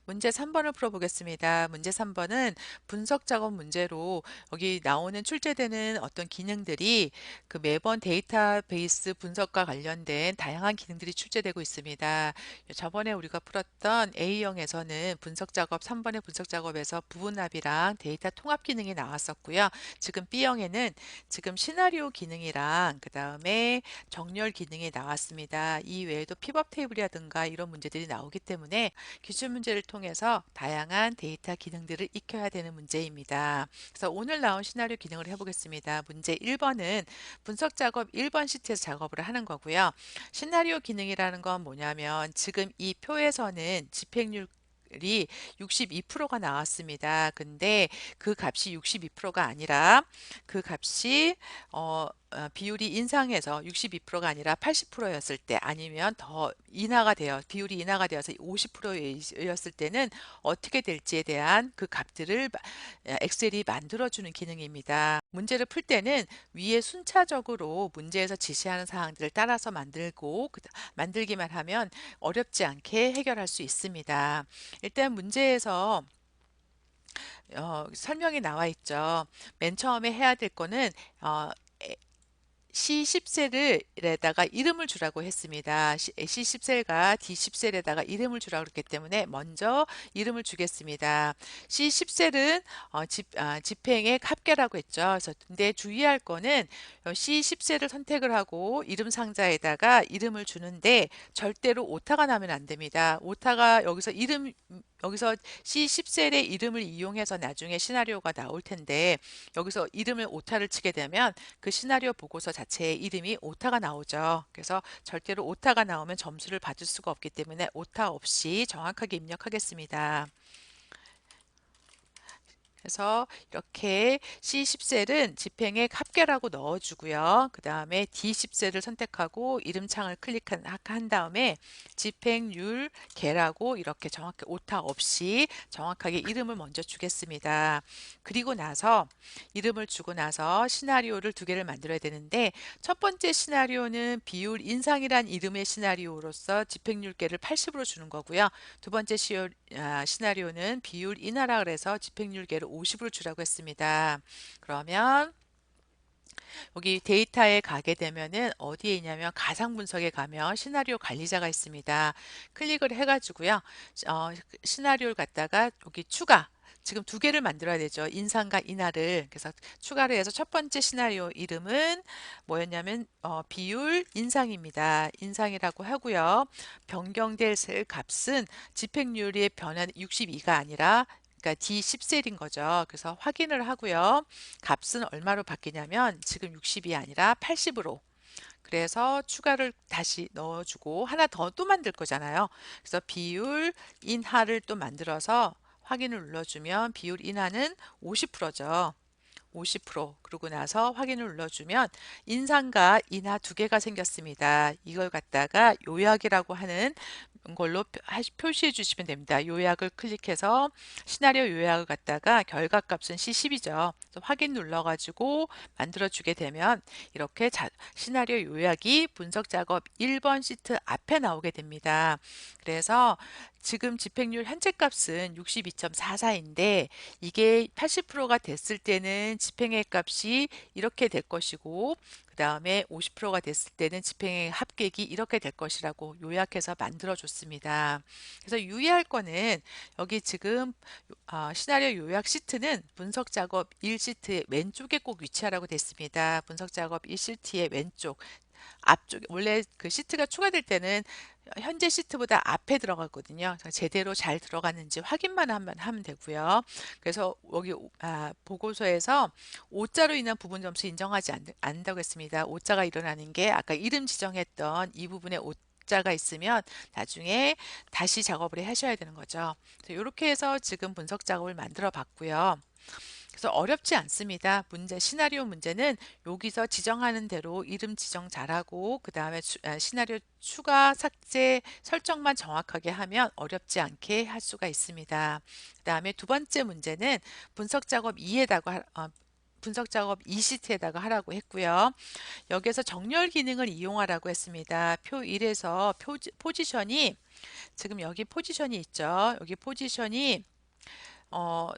문제 3번을 풀어보겠습니다. 문제 3번은 분석 작업 문제로 여기 나오는 출제되는 어떤 기능들이 그 매번 데이터베이스 분석과 관련된 다양한 기능들이 출제되고 있습니다. 저번에 우리가 풀었던 A형에서는 분석 작업, 3번의 분석 작업에서 부분합이랑 데이터 통합 기능이 나왔었고요. 지금 B형에는 지금 시나리오 기능이랑 그 다음에 정렬 기능이 나왔습니다. 이 외에도 픽업 테이블이라든가 이런 문제들이 나오기 때문에 기출 문제를 통해서 다양한 데이터 기능들을 익혀야 되는 문제입니다. 그래서 오늘 나온 시나리오 기능을 해보겠습니다. 문제 1번은 분석 작업 1번 시트에서 작업을 하는 거고요. 시나리오 기능이라는 건 뭐냐면 지금 이 표에서는 집행률 이 62%가 나왔습니다. 근데 그 값이 62%가 아니라 그 값이 비율이 인상해서 62%가 아니라 80%였을 때 아니면 더 인하가 되어 비율이 인하가 되어서 50%였을 때는 어떻게 될지에 대한 그 값들을 엑셀이 만들어주는 기능입니다. 문제를 풀 때는 위에 순차적으로 문제에서 지시하는 사항들을 따라서 만들고 만들기만 하면 어렵지 않게 해결할 수 있습니다. 일단 문제에서 설명이 나와 있죠. 맨 처음에 해야 될 거는 C10셀에다가 이름을 주라고 했습니다. C10셀과 D10셀에다가 이름을 주라고 그랬기 때문에 먼저 이름을 주겠습니다. C10셀은 집행의 합계라고 했죠. 그래서 근데 주의할 거는 C10셀을 선택을 하고 이름 상자에다가 이름을 주는데 절대로 오타가 나면 안 됩니다. 오타가 여기서 C10셀의 이름을 이용해서 나중에 시나리오가 나올 텐데 여기서 이름을 오타를 치게 되면 그 시나리오 보고서 자체에 이름이 오타가 나오죠. 그래서 절대로 오타가 나오면 점수를 받을 수가 없기 때문에 오타 없이 정확하게 입력하겠습니다. 그래서 이렇게 C10셀은 집행의 합계라고 넣어주고요. 그 다음에 D10셀을 선택하고 이름창을 클릭한 다음에 집행률 개라고 이렇게 정확히 오타 없이 정확하게 이름을 먼저 주겠습니다. 그리고 나서 이름을 주고 나서 시나리오를 두 개를 만들어야 되는데 첫 번째 시나리오는 비율 인상이란 이름의 시나리오로서 집행률 개를 80으로 주는 거고요. 두 번째 시나리오는 비율 인하라 그래서 집행률 개를 50으로 주라고 했습니다. 그러면 여기 데이터에 가게 되면은 어디에 있냐면 가상 분석에 가면 시나리오 관리자가 있습니다. 클릭을 해가지고요. 시나리오를 갖다가 여기 추가 지금 두 개를 만들어야 되죠. 인상과 인하를. 그래서 추가를 해서 첫 번째 시나리오 이름은 뭐였냐면 비율 인상입니다. 인상이라고 하고요. 변경될 셀 값은 집행률의 변화 62가 아니라 그러니까 D10셀인 거죠. 그래서 확인을 하고요. 값은 얼마로 바뀌냐면 지금 60이 아니라 80으로 그래서 추가를 다시 넣어주고 하나 더 또 만들 거잖아요. 그래서 비율 인하를 또 만들어서 확인을 눌러주면 비율 인하는 50%죠. 50% 그러고 나서 확인을 눌러주면 인상과 인하 두 개가 생겼습니다. 이걸 갖다가 요약이라고 하는 걸로 표시해 주시면 됩니다. 요약을 클릭해서 시나리오 요약을 갖다가 결과값은 C10이죠. 확인 눌러가지고 만들어 주게 되면 이렇게 시나리오 요약이 분석 작업 1번 시트 앞에 나오게 됩니다. 그래서 지금 집행률 현재 값은 62.44인데 이게 80%가 됐을 때는 집행의 값이 이렇게 될 것이고 그 다음에 50%가 됐을 때는 집행의 합객이 이렇게 될 것이라고 요약해서 만들어 줬습니다. 그래서 유의할 거는 여기 지금 시나리오 요약 시트는 분석 작업 1시트의 왼쪽에 꼭 위치하라고 됐습니다. 분석 작업 1시트의 왼쪽 앞쪽 원래 그 시트가 추가될 때는 현재 시트보다 앞에 들어가거든요. 제대로 잘 들어갔는지 확인만 하면 되고요. 그래서 여기 보고서에서 오자로 인한 부분 점수 인정하지 않는다고 했습니다. 오자가 일어나는 게 아까 이름 지정했던 이 부분에 오자가 있으면 나중에 다시 작업을 하셔야 되는 거죠. 이렇게 해서 지금 분석 작업을 만들어 봤고요. 그래서 어렵지 않습니다. 시나리오 문제는 여기서 지정하는 대로 이름 지정 잘하고 그 다음에 시나리오 추가 삭제 설정만 정확하게 하면 어렵지 않게 할 수가 있습니다. 그 다음에 두 번째 문제는 분석 작업 2에다가 분석 작업 2시트에다가 하라고 했고요. 여기서 정렬 기능을 이용하라고 했습니다. 표 1에서 포지션이 지금 여기 포지션이 있죠. 여기 포지션이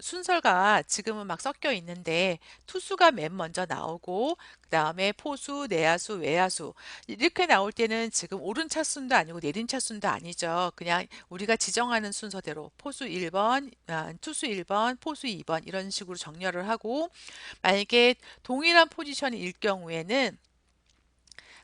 순서가 지금은 막 섞여 있는데 투수가 맨 먼저 나오고 그 다음에 포수, 내야수, 외야수 이렇게 나올 때는 지금 오른차순도 아니고 내린차순도 아니죠. 그냥 우리가 지정하는 순서대로 포수 1번, 투수 1번, 포수 2번 이런 식으로 정렬을 하고 만약에 동일한 포지션일 경우에는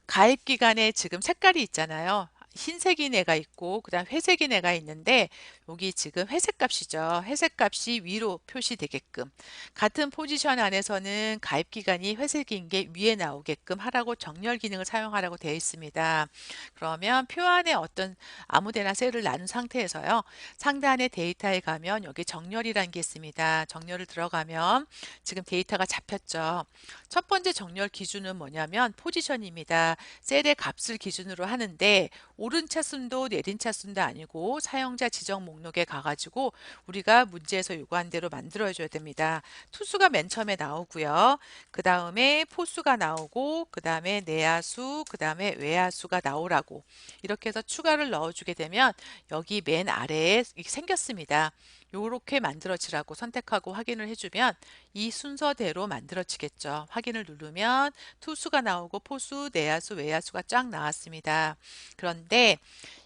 가입 기간에 지금 색깔이 있잖아요. 흰색인 애가 있고 그다음 회색인 애가 있는데 여기 지금 회색 값이죠. 회색 값이 위로 표시되게끔 같은 포지션 안에서는 가입 기간이 회색인 게 위에 나오게끔 하라고 정렬 기능을 사용하라고 되어 있습니다. 그러면 표 안에 어떤 아무데나 셀을 나눈 상태에서요. 상단의 데이터에 가면 여기 정렬이라는 게 있습니다. 정렬을 들어가면 지금 데이터가 잡혔죠. 첫 번째 정렬 기준은 뭐냐면 포지션입니다. 셀의 값을 기준으로 하는데 오른차순도 내린차순도 아니고 사용자 지정 목록에 가가지고 우리가 문제에서 요구한 대로 만들어줘야 됩니다. 투수가 맨 처음에 나오고요. 그 다음에 포수가 나오고 그 다음에 내야수 그 다음에 외야수가 나오라고 이렇게 해서 추가를 넣어주게 되면 여기 맨 아래에 이렇게 생겼습니다. 요렇게 만들어지라고 선택하고 확인을 해주면 이 순서대로 만들어지겠죠. 확인을 누르면 투수가 나오고 포수, 내야수, 외야수가 쫙 나왔습니다. 그런데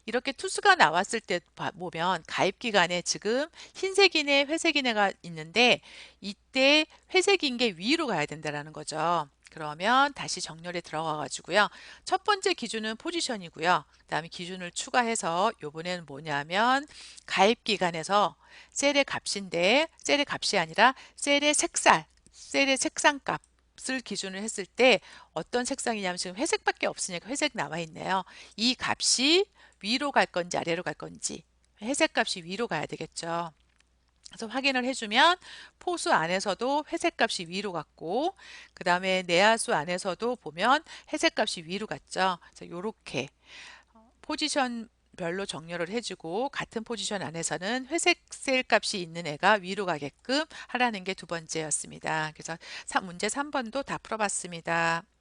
이렇게 투수가 나왔을 때 보면 가입 기간에 지금 흰색이네, 회색이네가 있는데 이때 회색인 게 위로 가야 된다는 거죠. 그러면 다시 정렬에 들어가 가지고요. 첫 번째 기준은 포지션이고요. 그다음에 기준을 추가해서 요번에는 뭐냐면 가입 기간에서 셀의 값인데 셀의 값이 아니라 셀의 색상 값을 기준을 했을 때 어떤 색상이냐면 지금 회색밖에 없으니까 회색 나와 있네요. 이 값이 위로 갈 건지 아래로 갈 건지 회색 값이 위로 가야 되겠죠. 그래서 확인을 해주면 포수 안에서도 회색 값이 위로 갔고 그 다음에 내야수 안에서도 보면 회색 값이 위로 갔죠. 그래서 이렇게 포지션 별로 정렬을 해주고 같은 포지션 안에서는 회색 셀 값이 있는 애가 위로 가게끔 하라는 게 두 번째였습니다. 그래서 문제 3번도 다 풀어봤습니다.